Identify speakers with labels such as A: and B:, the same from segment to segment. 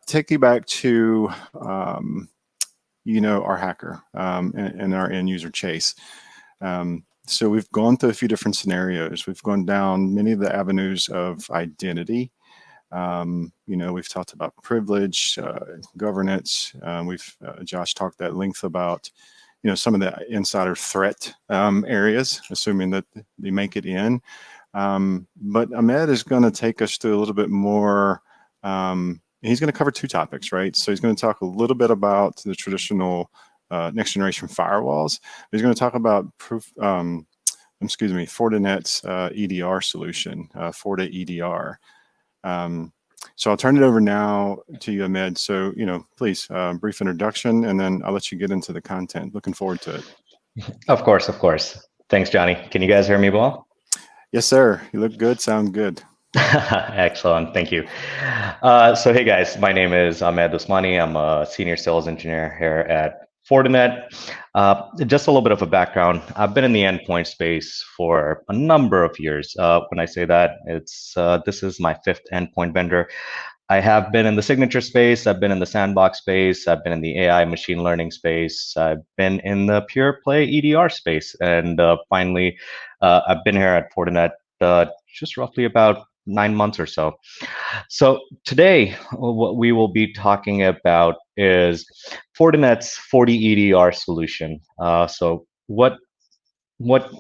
A: Take you back to, our hacker and our end user Chase. So we've gone through a few different scenarios. We've gone down many of the avenues of identity. We've talked about privilege, governance. Josh talked at length about, some of the insider threat areas, assuming that they make it in. But Ahmed is going to take us through a little bit more. He's going to cover two topics, right? So he's going to talk a little bit about the traditional next generation firewalls. He's going to talk about Fortinet's EDR solution, Forti EDR. So I'll turn it over now to you, Ahmed. So, please, brief introduction, and then I'll let you get into the content. Looking forward to it.
B: Of course. Thanks, Johnny. Can you guys hear me well?
A: Yes, sir. You look good. Sound good.
B: Excellent. Thank you. So, hey, guys, my name is Ahmed Usmani. I'm a senior sales engineer here at Fortinet. Just a little bit of a background. I've been in the endpoint space for a number of years. When I say that, this is my fifth endpoint vendor. I have been in the signature space. I've been in the sandbox space. I've been in the AI machine learning space. I've been in the pure play EDR space. And finally, I've been here at Fortinet just roughly about 9 months or so. So today, what we will be talking about is Fortinet's Forti EDR solution. So what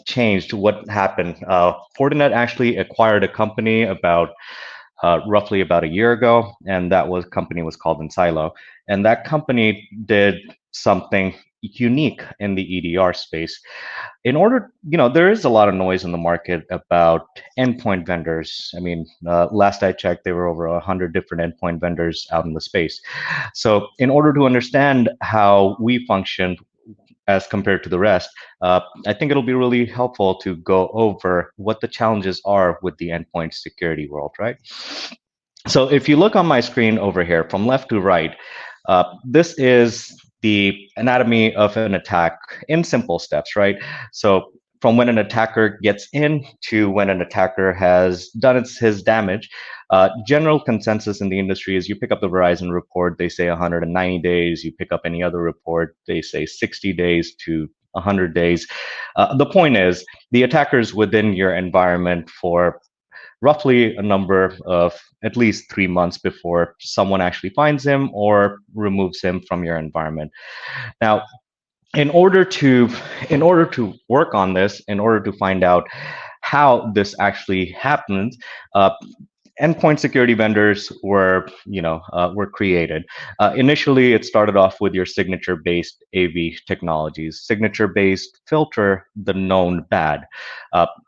B: changed? What happened? Fortinet actually acquired a company about roughly about a year ago, and that company was called Ensilo. And that company did something unique in the EDR space. In order, there is a lot of noise in the market about endpoint vendors. I mean, last I checked, there were over 100 different endpoint vendors out in the space. So in order to understand how we function as compared to the rest, I think it'll be really helpful to go over what the challenges are with the endpoint security world, right? So if you look on my screen over here, from left to right, this is the anatomy of an attack in simple steps, right? So from when an attacker gets in to when an attacker has done his damage, general consensus in the industry is you pick up the Verizon report, they say 190 days. You pick up any other report, they say 60 days to 100 days. The point is the attacker's within your environment for roughly a number of at least 3 months before someone actually finds him or removes him from your environment. Now, in order to work on this, in order to find out how this actually happens, endpoint security vendors were created. Initially, it started off with your signature-based AV technologies. Signature-based filter the known bad.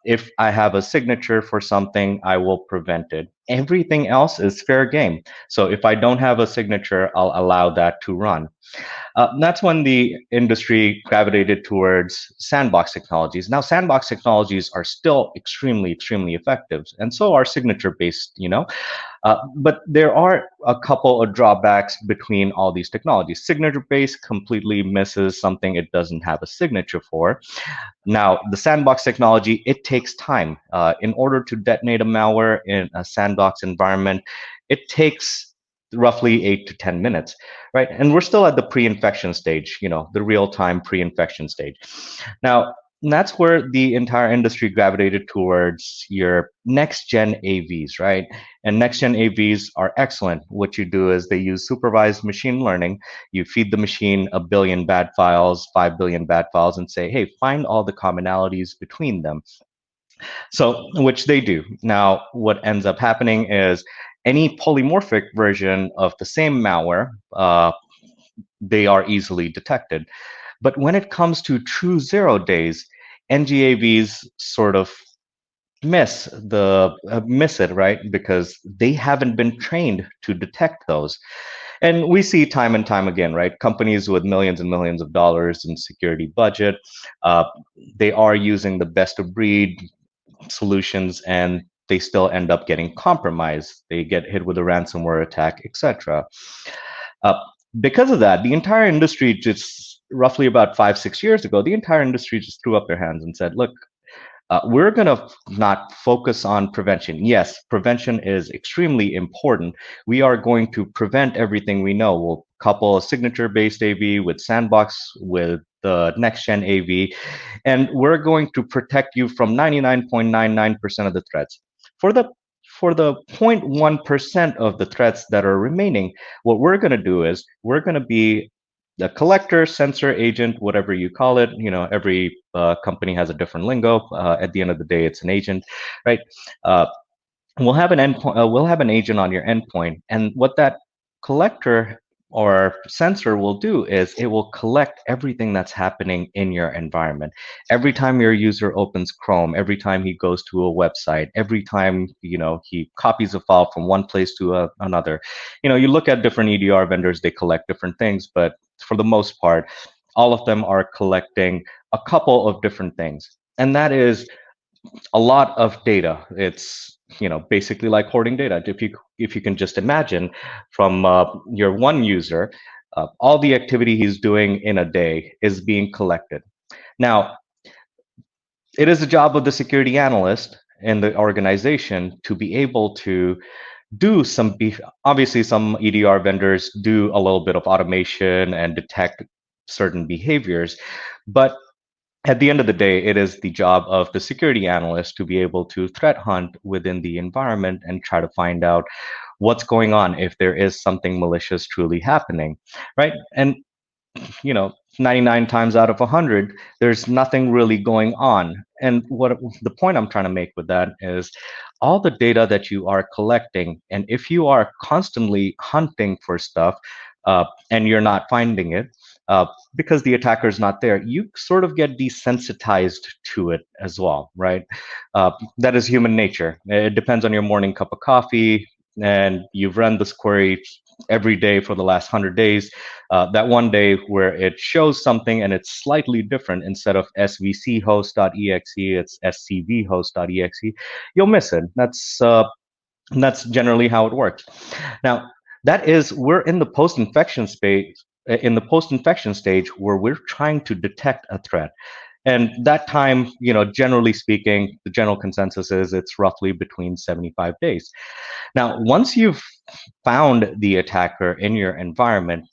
B: If I have a signature for something, I will prevent it. Everything else is fair game. So if I don't have a signature, I'll allow that to run. That's when the industry gravitated towards sandbox technologies. Now, sandbox technologies are still extremely, extremely effective, and so are signature-based, but there are a couple of drawbacks between all these technologies. Signature-based completely misses something it doesn't have a signature for. Now, the sandbox technology, it takes time. In order to detonate a malware in a sandbox environment, it takes roughly 8 to 10 minutes, right? And we're still at the pre-infection stage, the real-time pre-infection stage. Now, that's where the entire industry gravitated towards your next-gen AVs, right? And next-gen AVs are excellent. What you do is they use supervised machine learning. You feed the machine 1 billion bad files, 5 billion bad files, and say, hey, find all the commonalities between them. So, which they do. Now, what ends up happening is any polymorphic version of the same malware, they are easily detected. But when it comes to true 0 days, NGAVs sort of miss it, right? Because they haven't been trained to detect those. And we see time and time again, right? Companies with millions and millions of dollars in security budget, they are using the best of breed solutions, and they still end up getting compromised. They get hit with a ransomware attack, etc. Because of that, the entire industry just roughly about 5-6 years ago, the entire industry just threw up their hands and said, look, we're going to not focus on prevention. Yes, prevention is extremely important. We are going to prevent everything we know. We'll couple a signature-based AV with sandbox with the next-gen AV, and we're going to protect you from 99.99% of the threats. For the 0.1% of the threats that are remaining, what we're going to do is we're going to be the collector, sensor, agent, whatever you call it. Every company has a different lingo. At the end of the day, it's an agent, right? Uh, we'll have an endpoint. We'll have an agent on your endpoint, and what that collector or sensor will do is it will collect everything that's happening in your environment. Every time your user opens Chrome, every time he goes to a website, every time he copies a file from one place to another. You look at different EDR vendors; they collect different things, but for the most part, all of them are collecting a couple of different things, and that is a lot of data. It's basically like hoarding data. If you can just imagine from your one user, all the activity he's doing in a day is being collected. Now, it is the job of the security analyst in the organization to be able to do obviously some EDR vendors do a little bit of automation and detect certain behaviors, but at the end of the day, it is the job of the security analyst to be able to threat hunt within the environment and try to find out what's going on if there is something malicious truly happening, right? And 99 times out of 100, there's nothing really going on. And what the point I'm trying to make with that is all the data that you are collecting, and if you are constantly hunting for stuff and you're not finding it, because the attacker is not there, you sort of get desensitized to it as well, right? That is human nature. It depends on your morning cup of coffee, and you've run this query every day for the last 100 days. That one day where it shows something and it's slightly different, instead of svchost.exe, it's scvhost.exe, you'll miss it. That's generally how it works. Now, we're in the post-infection space, in the post-infection stage, where we're trying to detect a threat. And that time, generally speaking, the general consensus is it's roughly between 75 days. Now, once you've found the attacker in your environment,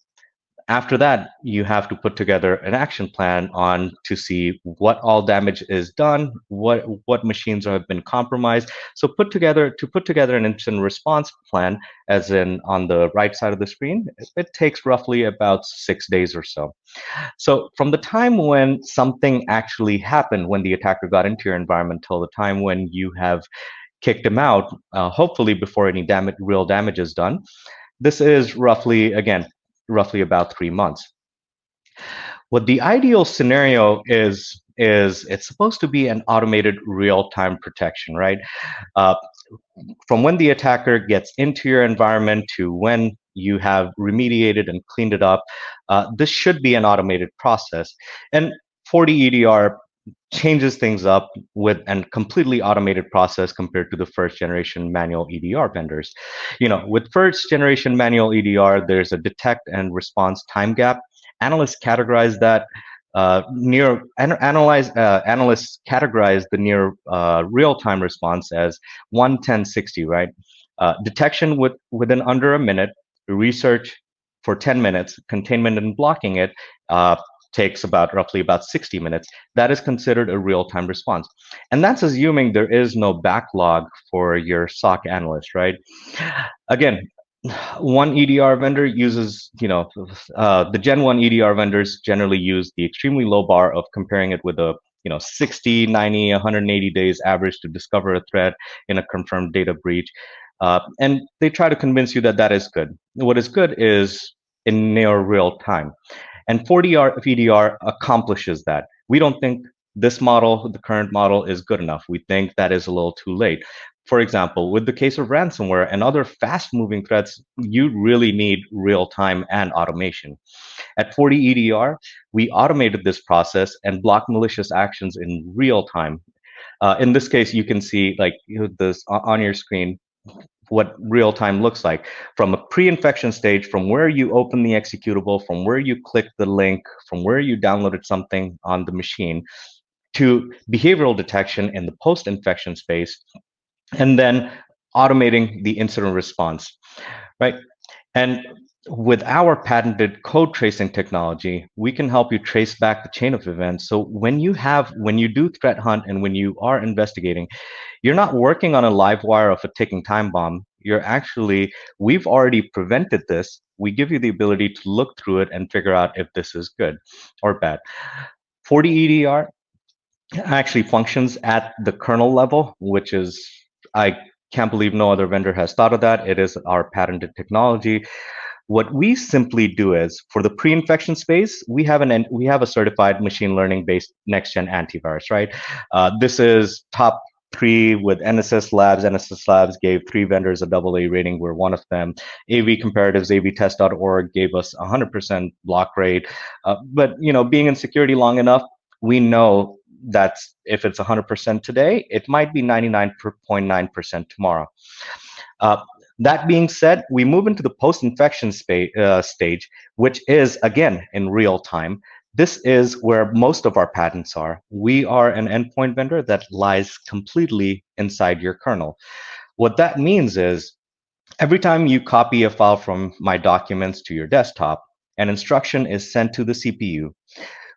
B: after that, you have to put together an action plan on to see what all damage is done, what machines have been compromised. So put together an incident response plan, as in on the right side of the screen. It takes roughly about 6 days or so. So from the time when something actually happened, when the attacker got into your environment, till the time when you have kicked him out, hopefully before any real damage is done, this is roughly about 3 months. What the ideal scenario is it's supposed to be an automated real-time protection, right? From when the attacker gets into your environment to when you have remediated and cleaned it up, this should be an automated process. And FortiEDR changes things up with a completely automated process compared to the first generation manual EDR vendors. With first generation manual EDR, there's a detect and response time gap. Analysts categorize that analysts categorize the near real-time response as 1-10-60, right? Detection within under a minute, research for 10 minutes, containment and blocking it takes roughly about 60 minutes. That is considered a real-time response. And that's assuming there is no backlog for your SOC analyst, right? Again, one EDR vendor uses, the Gen 1 EDR vendors generally use the extremely low bar of comparing it with a 60, 90, 180 days average to discover a threat in a confirmed data breach. And they try to convince you that that is good. What is good is in near real time. And FortiEDR accomplishes that. We don't think this model, the current model, is good enough. We think that is a little too late. For example, with the case of ransomware and other fast-moving threats, you really need real-time and automation. At FortiEDR, we automated this process and blocked malicious actions in real time. In this case, you can see this on your screen, what real time looks like from a pre-infection stage, from where you open the executable, from where you click the link, from where you downloaded something on the machine. to behavioral detection in the post-infection space, and then automating the incident response, right? And with our patented code tracing technology, we can help you trace back the chain of events. So when you do threat hunt and when you are investigating, you're not working on a live wire of a ticking time bomb. We've already prevented this. We give you the ability to look through it and figure out if this is good or bad. 40EDR actually functions at the kernel level, which is, I can't believe no other vendor has thought of that. It is our patented technology. What we simply do is, for the pre-infection space, we have a certified machine learning-based next-gen antivirus, right? This is top three with NSS Labs. NSS Labs gave 3 vendors a AA rating. We're one of them. AV Comparatives, avtest.org gave us 100% block rate. But being in security long enough, we know that if it's 100% today, it might be 99.9% tomorrow. That being said, we move into the post-infection stage, which is, again, in real time. This is where most of our patents are. We are an endpoint vendor that lies completely inside your kernel. What that means is, every time you copy a file from my documents to your desktop, an instruction is sent to the CPU.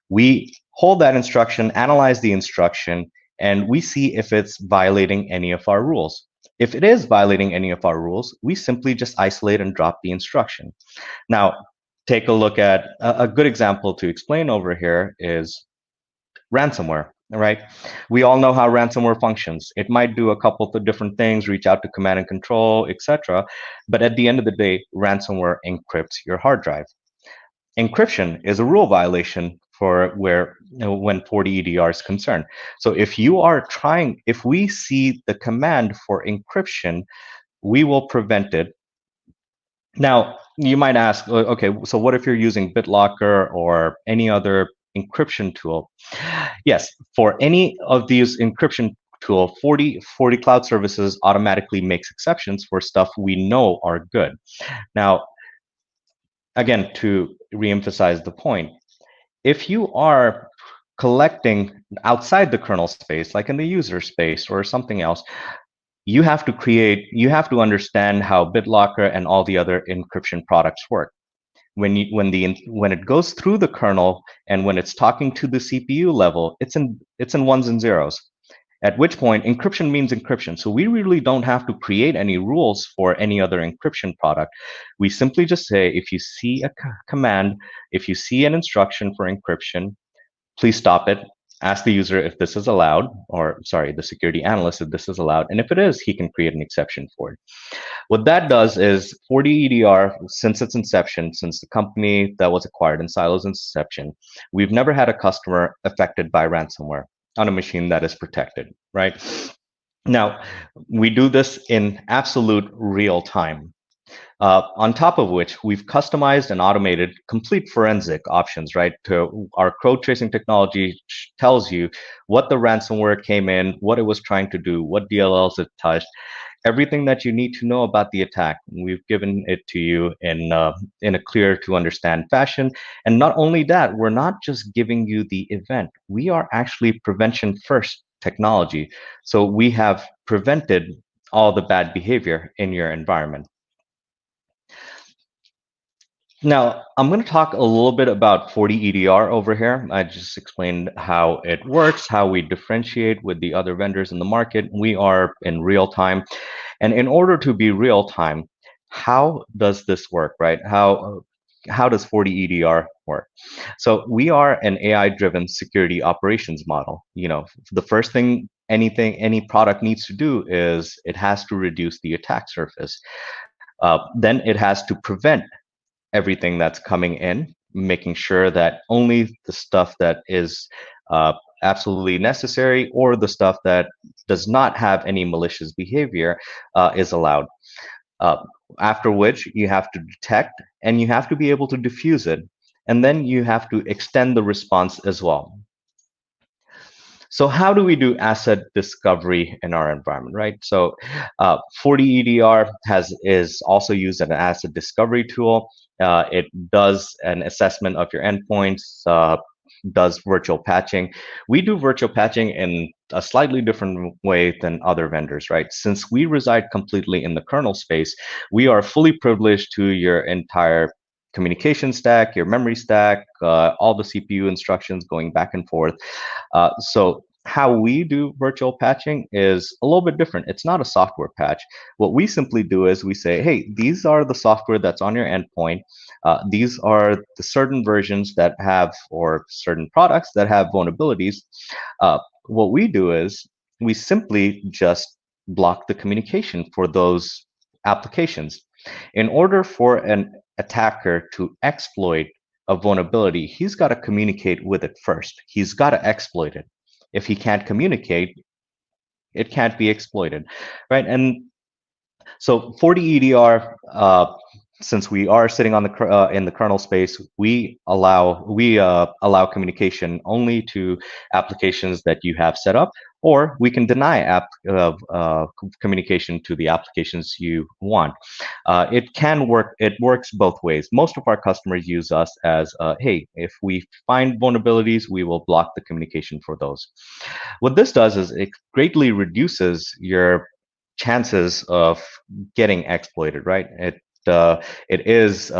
B: We hold that instruction, analyze the instruction, and we see if it's violating any of our rules. If it is violating any of our rules, we simply just isolate and drop the instruction. Now, take a look at a good example to explain over here is ransomware, right? We all know how ransomware functions. It might do a couple of different things, reach out to command and control, etc. But at the end of the day, ransomware encrypts your hard drive. Encryption is a rule violation for when 40EDR is concerned. So if we see the command for encryption, we will prevent it. Now, you might ask, okay, so what if you're using BitLocker or any other encryption tool? Yes, for any of these encryption tool, 40 Cloud Services automatically makes exceptions for stuff we know are good. Now, again, to reemphasize the point, if you are collecting outside the kernel space, like in the user space or something else, you have to understand how BitLocker and all the other encryption products work. When it goes through the kernel and when it's talking to the CPU level, it's in ones and zeros. At which point, encryption means encryption. So we really don't have to create any rules for any other encryption product. We simply just say, if you see a command, if you see an instruction for encryption, please stop it. Ask the user if this is allowed, or sorry, the security analyst if this is allowed. And if it is, he can create an exception for it. What that does is 40EDR, since its inception, since the company that was acquired in Silo's inception, we've never had a customer affected by ransomware on a machine that is protected, right? Now, we do this in absolute real time. On top of which, we've customized and automated complete forensic options, right? To our code tracing technology tells you what the ransomware came in, what it was trying to do, what DLLs it touched, everything that you need to know about the attack. We've given it to you in a clear to understand fashion. And not only that, we're not just giving you the event. We are actually prevention first technology. So we have prevented all the bad behavior in your environment. Now, I'm going to talk a little bit about 40EDR over here. I just explained how it works, how we differentiate with the other vendors in the market. We are in real time. And in order to be real time, how does this work, right? How does 40EDR work? So we are an AI-driven security operations model. The first thing any product needs to do is it has to reduce the attack surface. Then it has to prevent everything that's coming in, making sure that only the stuff that is absolutely necessary or the stuff that does not have any malicious behavior is allowed. After which you have to detect and you have to be able to diffuse it. And then you have to extend the response as well. So how do we do asset discovery in our environment, right? So 40EDR is also used as an asset discovery tool. It does an assessment of your endpoints, does virtual patching. We do virtual patching in a slightly different way than other vendors, right? Since we reside completely in the kernel space, we are fully privileged to your entire communication stack, your memory stack, all the CPU instructions going back and forth. So how we do virtual patching is a little bit different. It's not a software patch. What we simply do is we say, hey, these are the software that's on your endpoint. These are the certain versions that have, or certain products that have vulnerabilities. What we do is we simply just block the communication for those applications. In order for an attacker to exploit a vulnerability, he's got to communicate with it first. He's got to exploit it. If he can't communicate, it can't be exploited, right? And so FortiEDR, since we are sitting on the in the kernel space, we allow communication only to applications that you have set up, or we can deny communication to the applications you want. It can work. It works both ways. Most of our customers use us as, hey, if we find vulnerabilities, we will block the communication for those. What this does is it greatly reduces your chances of getting exploited, right? It is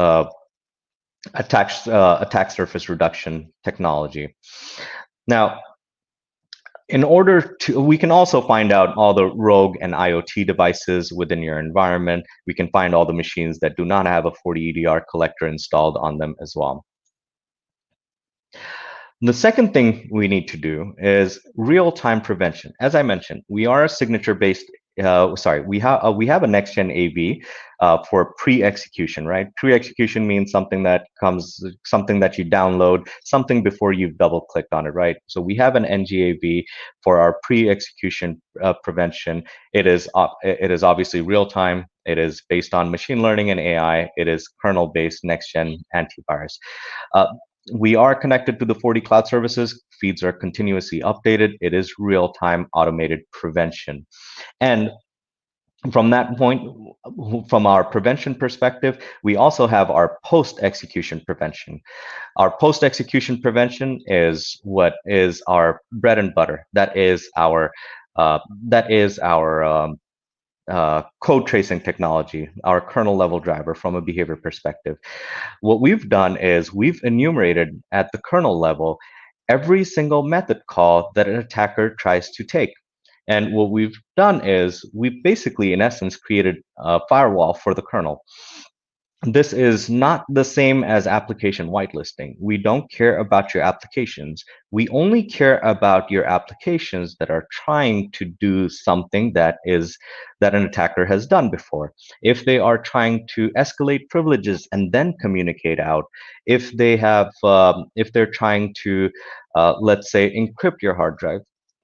B: attack surface reduction technology. Now, in order to, we can also find out all the rogue and IoT devices within your environment. We can find all the machines that do not have a FortiEDR collector installed on them as well. The second thing we need to do is real-time prevention. As I mentioned, we are a signature-based. We have a next-gen AV for pre-execution, right? Pre-execution means something that you download, something before you've double-clicked on it, right? So we have an NGAV for our pre-execution prevention. It is obviously real-time. It is based on machine learning and AI. It is kernel-based next-gen antivirus. We are connected to the FortiCloud services. Feeds are continuously updated. It is real-time automated prevention. And from that point, from our prevention perspective, we also have our post-execution prevention. Our post-execution prevention is what is our bread and butter. That is our code tracing technology, our kernel level driver from a behavior perspective. What we've done is we've enumerated at the kernel level every single method call that an attacker tries to take. And what we've done is we've basically, in essence, created a firewall for the kernel. This is not the same as application whitelisting. We don't care about your applications. We only care about your applications that are trying to do something that an attacker has done before. If they are trying to escalate privileges and then communicate out, if they're trying to, let's say, encrypt your hard drive,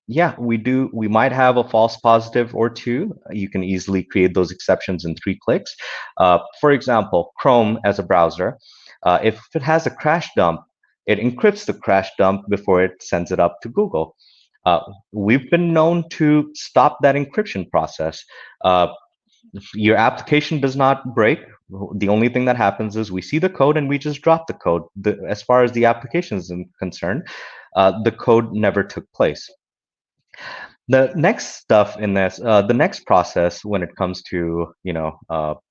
B: yeah, we might have a false positive or two. You can easily create those exceptions in 3 clicks. For example, Chrome as a browser, if it has a crash dump, it encrypts the crash dump before it sends it up to Google. We've been known to stop that encryption process. Your application does not break. The only thing that happens is we see the code and we just drop the code. As far as the application is concerned, the code never took place. The next stuff in this, the next process when it comes to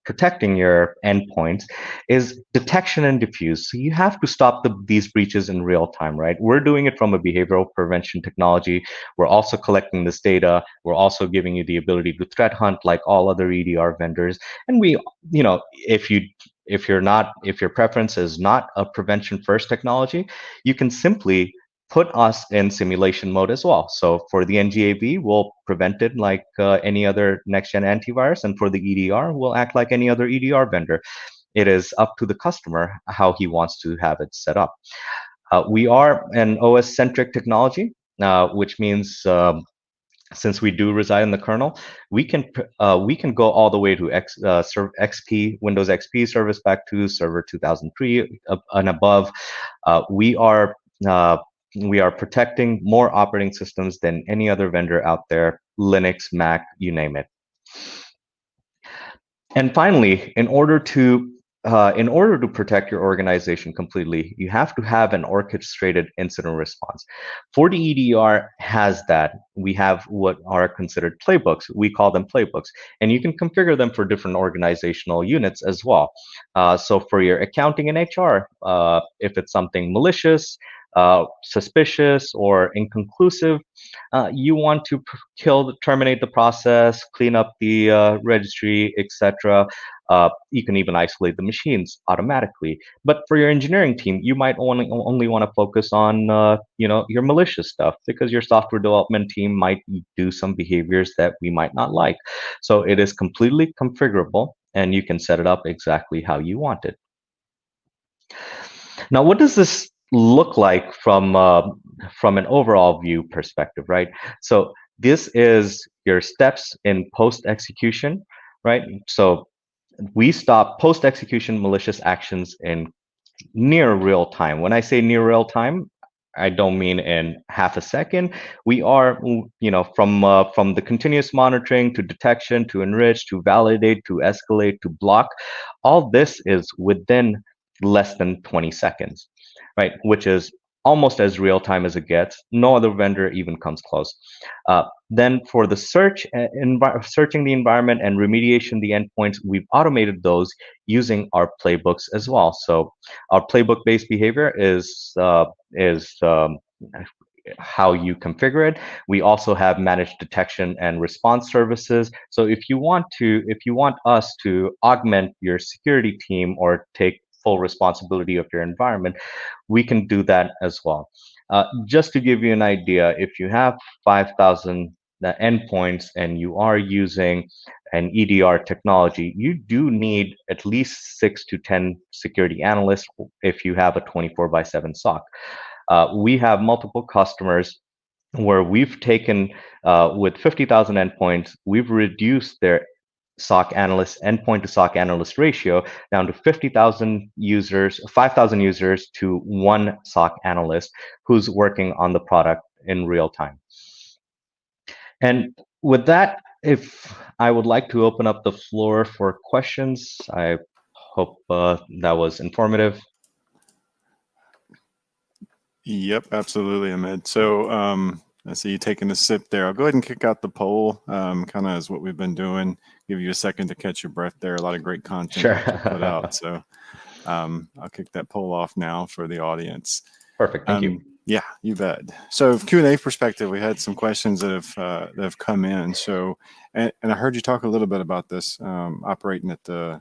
B: protecting your endpoints is detection and diffuse. So you have to stop these breaches in real time, right? We're doing it from a behavioral prevention technology. We're also collecting this data. We're also giving you the ability to threat hunt like all other EDR vendors. And we, if your preference is not a prevention first technology, you can simply put us in simulation mode as well. So for the NGAV, we'll prevent it like any other next-gen antivirus, and for the EDR, we'll act like any other EDR vendor. It is up to the customer how he wants to have it set up. We are an OS-centric technology, which means since we do reside in the kernel, we can go all the way to XP, Windows XP Service Pack 2, Server 2003 and above. We are protecting more operating systems than any other vendor out there, Linux, Mac, you name it. And finally, in order to in order to protect your organization completely, you have to have an orchestrated incident response. FortiEDR has that. We have what are considered playbooks. We call them playbooks, and you can configure them for different organizational units as well. So for your accounting and HR, if it's something malicious, suspicious, or inconclusive, you want to terminate the process, clean up the registry, etc. You can even isolate the machines automatically. But for your engineering team, you might only want to focus on your malicious stuff, because your software development team might do some behaviors that we might not like. So it is completely configurable, and you can set it up exactly how you want it. Now, what does this look like from an overall view perspective, right? So this is your steps in post execution, right? So we stop post execution malicious actions in near real time. When I say near real time, I don't mean in half a second. We are, from the continuous monitoring to detection to enrich to validate to escalate to block. All this is within less than 20 seconds, right? Which is almost as real time as it gets. No other vendor even comes close. Then for the searching the environment and remediation the endpoints, we've automated those using our playbooks as well. So our playbook-based behavior is how you configure it. We also have managed detection and response services. So if you want us to augment your security team or take full responsibility of your environment, we can do that as well. Just to give you an idea, if you have 5,000 endpoints and you are using an EDR technology, you do need at least 6 to 10 security analysts if you have a 24/7 SOC. We have multiple customers where we've taken, with 50,000 endpoints, we've reduced their SOC analyst endpoint to SOC analyst ratio down to 50,000 users, 5,000 users to one SOC analyst who's working on the product in real time. And with that, if I would like to open up the floor for questions, I hope that was informative.
A: Yep, absolutely, Ahmed. So I see you taking a sip there. I'll go ahead and kick out the poll, kind of as what we've been doing. Give you a second to catch your breath there. A lot of great content to put out. So I'll kick that poll off now for the audience.
B: Perfect, thank you.
A: Yeah, you bet. So Q&A perspective, we had some questions that have come in. So, and I heard you talk a little bit about this operating at the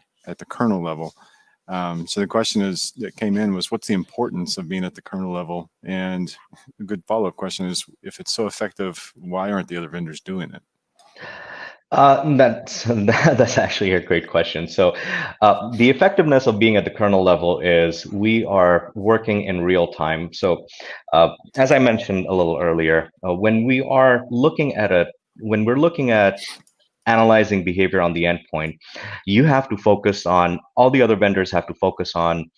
A: kernel level. So the question that came in was, what's the importance of being at the kernel level? And a good follow-up question is, if it's so effective, why aren't the other vendors doing it?
B: That's actually a great question. So the effectiveness of being at the kernel level is we are working in real time. So as I mentioned a little earlier, when we're looking at analyzing behavior on the endpoint, you have to focus on, all the other vendors have to focus on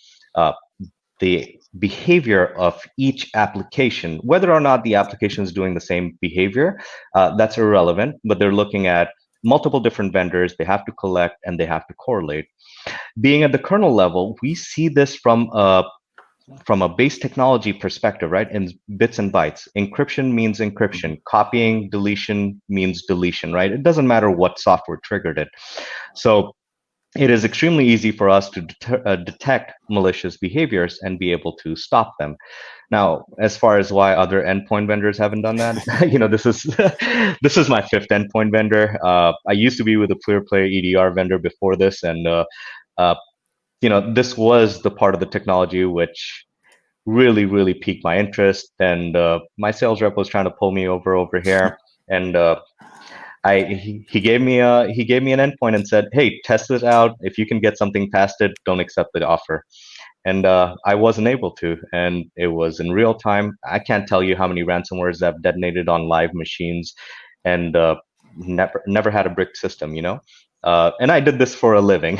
B: the behavior of each application. Whether or not the application is doing the same behavior, that's irrelevant, but they're looking at multiple different vendors, they have to collect and they have to correlate. Being at the kernel level, we see this from a base technology perspective, right? In bits and bytes. Encryption means encryption. Copying, deletion means deletion, right? It doesn't matter what software triggered it. So it is extremely easy for us to detect malicious behaviors and be able to stop them. Now, as far as why other endpoint vendors haven't done that, this is my fifth endpoint vendor. I used to be with a pure play EDR vendor before this, and this was the part of the technology which really, really piqued my interest. And my sales rep was trying to pull me over here, and he gave me an endpoint and said, "Hey, test it out. If you can get something past it, don't accept the offer." And I wasn't able to, and it was in real time. I can't tell you how many ransomwares have detonated on live machines, and never had a brick system, and I did this for a living.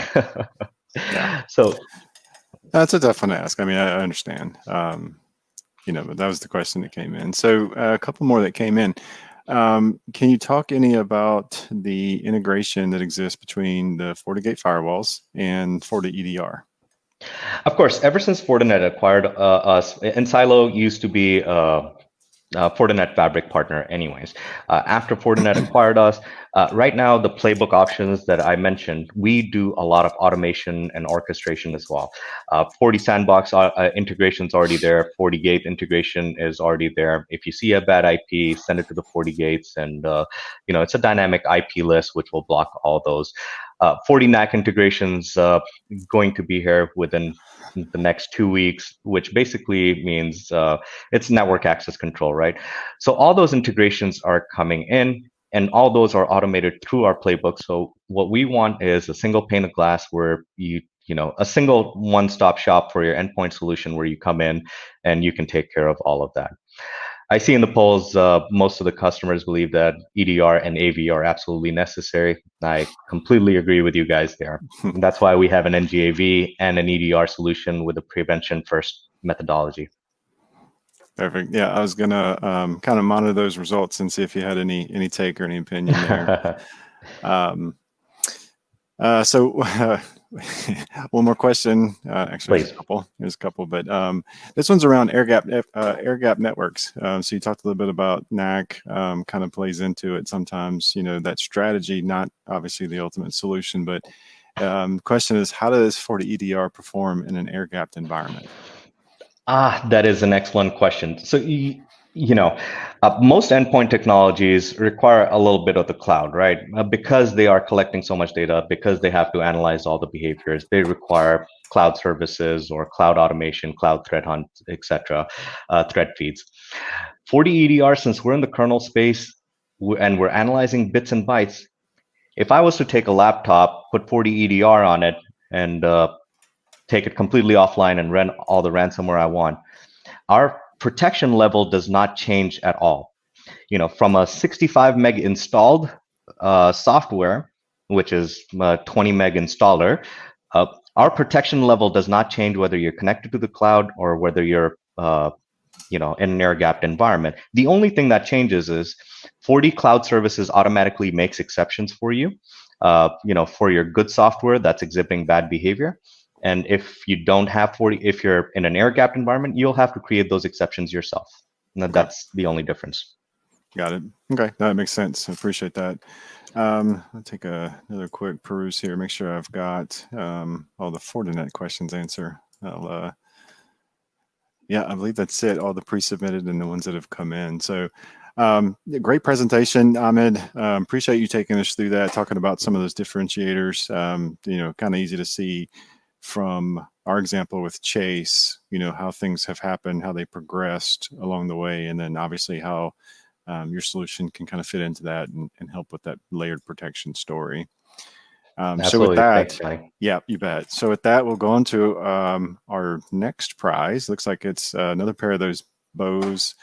A: Yeah.
B: So
A: that's a tough one to ask. I mean, I understand, but that was the question that came in. So a couple more that came in. Can you talk any about the integration that exists between the FortiGate firewalls and FortiEDR?
B: Of course, ever since Fortinet acquired us, Ensilo used to be Fortinet Fabric partner anyways. After Fortinet acquired us, right now the playbook options that I mentioned, we do a lot of automation and orchestration as well. 40 sandbox integration is already there. 40 gate integration is already there. If you see a bad IP, send it to the 40 gates, and it's a dynamic IP list which will block all those. 40 NAC integrations going to be here within the next 2 weeks, which basically means it's network access control, right? So all those integrations are coming in, and all those are automated through our playbook. So what we want is a single pane of glass where a single one-stop shop for your endpoint solution where you come in and you can take care of all of that. I see in the polls, most of the customers believe that EDR and AV are absolutely necessary. I completely agree with you guys there. And that's why we have an NGAV and an EDR solution with a prevention first methodology.
A: Perfect. Yeah, I was gonna kind of monitor those results and see if you had any take or any opinion there. One more question. Actually, there's a couple, but this one's around air gap networks. So you talked a little bit about NAC, kind of plays into it sometimes. That strategy, not obviously the ultimate solution, but the question is, how does FortiEDR perform in an air gapped environment?
B: That is an excellent question. So, most endpoint technologies require a little bit of the cloud, right? Because they are collecting so much data, because they have to analyze all the behaviors, they require cloud services or cloud automation, cloud threat hunt, etc., threat feeds. FortiEDR, since we're in the kernel space and we're analyzing bits and bytes, if I was to take a laptop, put FortiEDR on it, and take it completely offline and run all the ransomware I want, our protection level does not change at all. From a 65 meg installed software, which is a 20 meg installer, our protection level does not change whether you're connected to the cloud or whether you're in an air-gapped environment. The only thing that changes is FortiCloud Services automatically makes exceptions for you, for your good software that's exhibiting bad behavior. And if you don't have if you're in an air-gapped environment, you'll have to create those exceptions yourself. And that's the only difference.
A: Got it. Okay, that makes sense. I appreciate that. I'll take another quick peruse here, make sure I've got all the Fortinet questions answered. Yeah, I believe that's it, all the pre-submitted and the ones that have come in. So great presentation, Ahmed. Appreciate you taking us through that, talking about some of those differentiators, kind of easy to see from our example with Chase, how things have happened, how they progressed along the way, and then obviously how your solution can kind of fit into that and help with that layered protection story. So with that,
B: thanks,
A: yeah, you bet. So with that, we'll go on to our next prize. Looks like it's another pair of those Bose